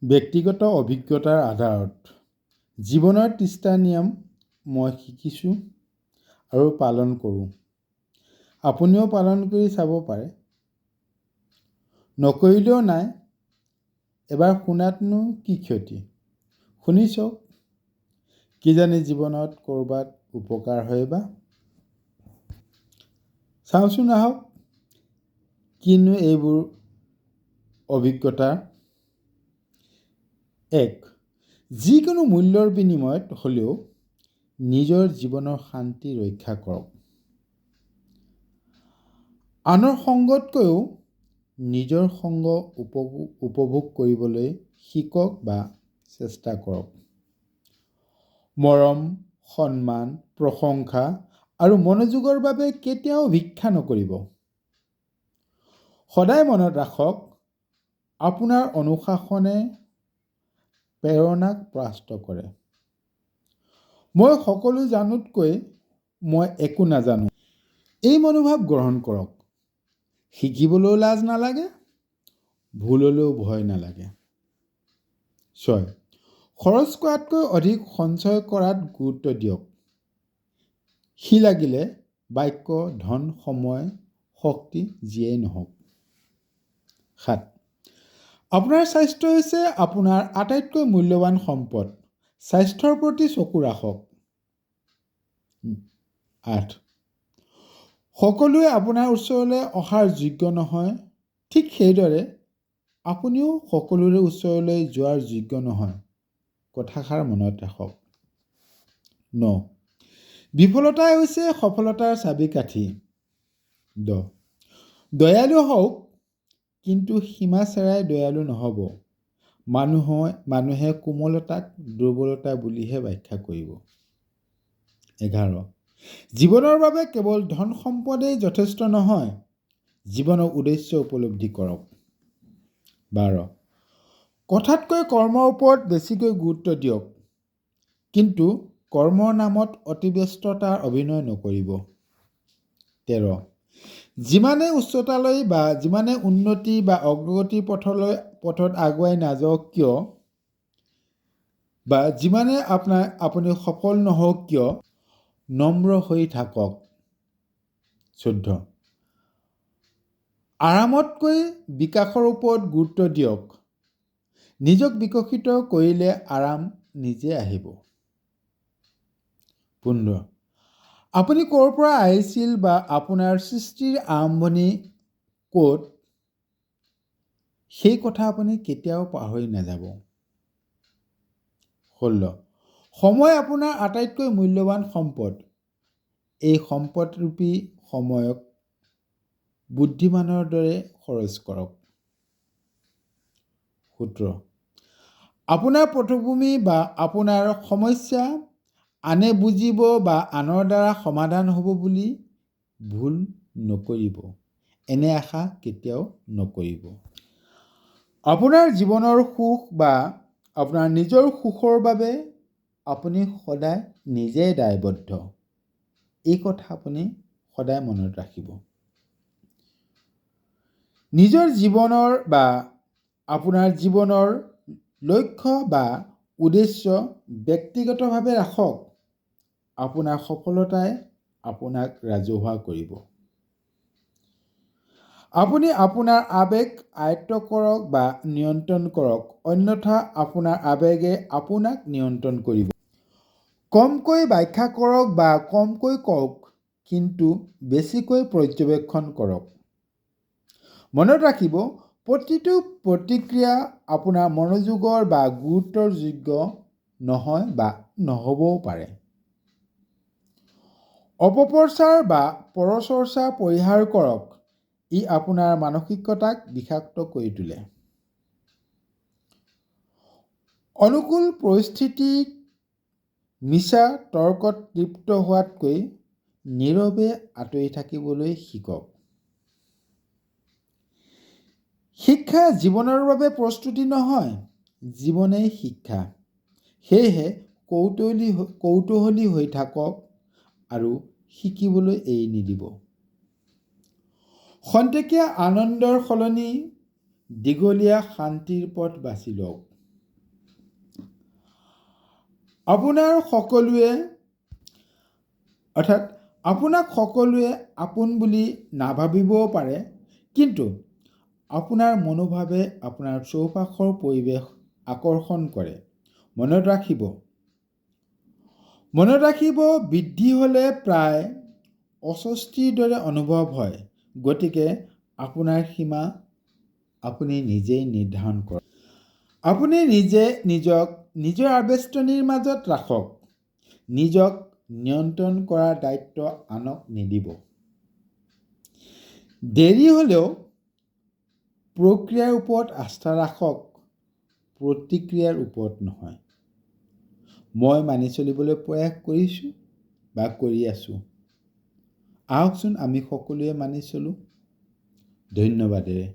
ব্যক্তিগত অভিজ্ঞতাৰ আধাৰত জীৱনৰ 30টা নিয়ম মই শিকিছোঁ আৰু পালন কৰোঁ। আপুনিও পালন কৰি চাব পাৰে। নকৰিলেও নাই, এবাৰ শুনাতনো কি ক্ষতি? শুনি চাওক, কিজানি জীৱনত ক'ৰবাত উপকাৰ হয় বা। চাওঁচোন আহক, কিনো এইবোৰ অভিজ্ঞতা। 1. যিকোনো মূল্যৰ বিনিময়ত হ'লেও নিজৰ জীৱনৰ শান্তি ৰক্ষা কৰক। আনৰ সংগতকৈও নিজৰ সংগ উপভোগ কৰিবলৈ শিকক বা চেষ্টা কৰক। মৰম, সন্মান, প্ৰশংসা আৰু মনোযোগৰ বাবে কেতিয়াও ভিক্ষা নকৰিব। সদায় মনত ৰাখক, আপোনাৰ অনুশাসনে প্ৰেৰণাক পৰাস্ত কৰে। মই সকলো জানোতকৈ মই একো নাজানো, এই মনোভাৱ গ্ৰহণ কৰক। শিকিবলৈও লাজ নালাগে, ভুললৈও ভয় নালাগে। 6. খৰচ কৰাতকৈ অধিক সঞ্চয় কৰাত গুৰুত্ব দিয়ক। সি লাগিলে বাক্য, ধন, সময়, শক্তি যিয়েই নহওক। 7. আপোনাৰ স্বাস্থ্য হৈছে আপোনাৰ আটাইতকৈ মূল্যৱান সম্পদ। স্বাস্থ্যৰ প্ৰতি চকু ৰাখক। 8. সকলোৱে আপোনাৰ ওচৰলৈ অহাৰ যোগ্য নহয়, ঠিক সেইদৰে আপুনিও সকলোৰে ওচৰলৈ যোৱাৰ যোগ্য নহয়। কথাষাৰ মনত ৰাখক। 9. বিফলতাই হৈছে সফলতাৰ চাবিকাঠি। 10. দয়ালু হওক, কিন্তু সীমা চেৰাই দয়ালু নহ'ব। মানুহে কোমলতাক দুৰ্বলতা বুলিহে ব্যাখ্যা কৰিব। 11. জীৱনৰ বাবে কেৱল ধন সম্পদেই যথেষ্ট নহয়, জীৱনৰ উদ্দেশ্য উপলব্ধি কৰক। 12. কথাতকৈ কৰ্মৰ ওপৰত বেছিকৈ গুৰুত্ব দিয়ক, কিন্তু কৰ্মৰ নামত অতিব্যস্ততাৰ অভিনয় নকৰিব। 13. যিমানে উচ্চতালৈ বা যিমানে উন্নতি বা অগ্ৰগতিৰ পথত আগুৱাই নাযাওক কিয়, বা যিমানে আপুনি সফল নহওক কিয়, নম্ৰ হৈ থাকক। 14. আৰামতকৈ বিকাশৰ ওপৰত গুৰুত্ব দিয়ক। নিজক বিকশিত কৰিলে আৰাম নিজে আহিব। 15. আপুনি ক'ৰ পৰা আহিছিল বা আপোনাৰ সৃষ্টিৰ আৰম্ভণি ক'ত, সেই কথা আপুনি কেতিয়াও পাহৰি নাযাব। 16. সময় আপোনাৰ আটাইতকৈ মূল্যৱান সম্পদ। এই সম্পদৰূপী সময়ক বুদ্ধিমানৰ দৰে খৰচ কৰক। 17. আপোনাৰ পটভূমি বা আপোনাৰ সমস্যা আনে বুজিব বা আনৰ দ্বাৰা সমাধান হ'ব বুলি ভুল নকৰিব। এনে আশা কেতিয়াও নকৰিব। আপোনাৰ জীৱনৰ সুখ বা আপোনাৰ নিজৰ সুখৰ বাবে আপুনি সদায় নিজেই দায়বদ্ধ। এই কথা আপুনি সদায় মনত ৰাখিব। নিজৰ জীৱনৰ বা আপোনাৰ জীৱনৰ লক্ষ্য বা উদ্দেশ্য ব্যক্তিগতভাৱে ৰাখক। আপোনাৰ সফলতাই আপোনাক ৰাজহুৱা কৰিব। আপুনি আপোনাৰ আৱেগ আয়ত্ব কৰক বা নিয়ন্ত্ৰণ কৰক, অন্যথা আপোনাৰ আৱেগে আপোনাক নিয়ন্ত্ৰণ কৰিব। কমকৈ ব্যাখ্যা কৰক বা কমকৈ কওক, কিন্তু বেছিকৈ পৰ্যবেক্ষণ কৰক। মনত ৰাখিব, প্ৰতিটো প্ৰতিক্ৰিয়া আপোনাৰ মনোযোগৰ বা গুৰুত্বৰ যোগ্য নহয় বা নহ'বও পাৰে। অপপ্ৰচাৰ বা পৰচৰ্চা পৰিহাৰ কৰক। ই আপোনাৰ মানসিকতাক বিষাক্ত কৰি তোলে। অনুকূল পৰিস্থিতিত মিছা তৰ্কত লিপ্ত হোৱাতকৈ নীৰৱে আঁতৰি থাকিবলৈ শিকক। শিক্ষা জীৱনৰ বাবে প্ৰস্তুতি নহয়, জীৱনেই শিক্ষা। সেয়েহে কৌতূহলী হৈ থাকক আৰু শিকিবলৈ এৰি নিদিব। খন্তেকীয়া আনন্দৰ সলনি দীঘলীয়া শান্তিৰ পথ বাছি লওক। আপোনাক সকলোৱে আপোন বুলি নাভাবিবও পাৰে, কিন্তু আপোনাৰ মনোভাৱে আপোনাৰ চৌপাশৰ পৰিৱেশ আকৰ্ষণ কৰে। মনত ৰাখিব, বৃদ্ধি হ'লে প্ৰায় অস্বস্তিৰ দৰে অনুভৱ হয়। গতিকে আপোনাৰ সীমা আপুনি নিজেই নিৰ্ধাৰণ কৰক। আপুনি নিজক নিজৰ আবেষ্টনীৰ মাজত ৰাখক। নিজক নিয়ন্ত্ৰণ কৰাৰ দায়িত্ব আনক নিদিব। দেৰি হ'লেও প্ৰক্ৰিয়াৰ ওপৰত আস্থা ৰাখক, প্ৰতিক্ৰিয়াৰ ওপৰত নহয়। মই মানি চলিবলৈ প্ৰয়াস কৰিছোঁ বা কৰি আছোঁ। আহকচোন আমি সকলোৱে মানি চলোঁ। ধন্যবাদেৰে।